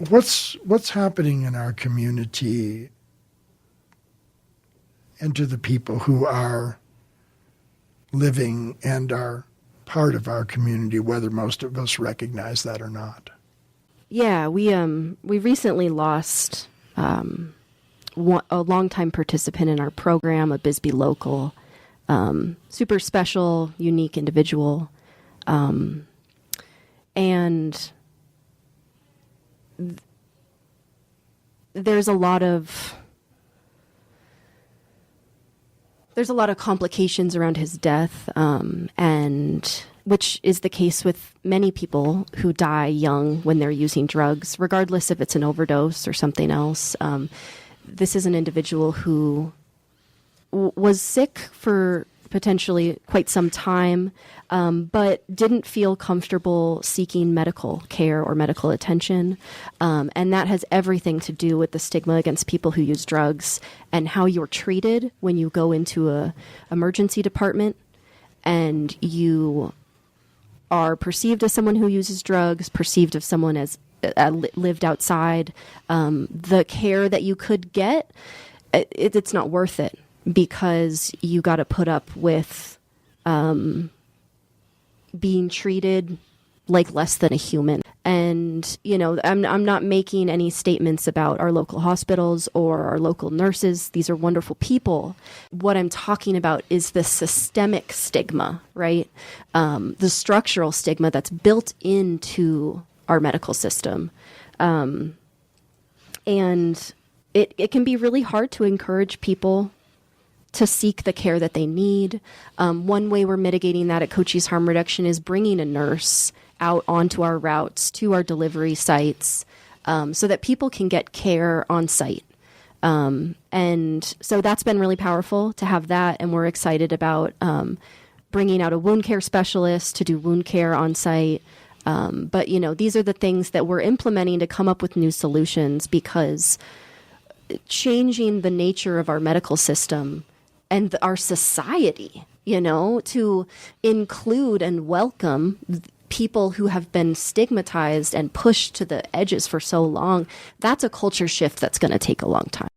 what's happening in our community and to the people who are living and are part of our community, whether most of us recognize that or not? Yeah, we recently lost a longtime participant in our program, a Bisbee local, super special, unique individual, and there's a lot of complications around his death, and which is the case with many people who die young when they're using drugs, regardless if it's an overdose or something else. This is an individual who was sick for potentially quite some time, but didn't feel comfortable seeking medical care or medical attention. And that has everything to do with the stigma against people who use drugs and how you're treated when you go into a emergency department and you are perceived as someone who uses drugs, perceived as someone as lived outside. The care that you could get, it's not worth it, because you got to put up with being treated like less than a human. And, you know, I'm not making any statements about our local hospitals or our local nurses. These are wonderful people. What I'm talking about is the systemic stigma, right? The structural stigma that's built into our medical system. And it can be really hard to encourage people to seek the care that they need. One way we're mitigating that at Cochise Harm Reduction is bringing a nurse out onto our routes, to our delivery sites, so that people can get care on site. And so that's been really powerful to have that, and we're excited about bringing out a wound care specialist to do wound care on site. But, you know, these are the things that we're implementing to come up with new solutions, because changing the nature of our medical system and our society, you know, to include and welcome people who have been stigmatized and pushed to the edges for so long, that's a culture shift that's going to take a long time.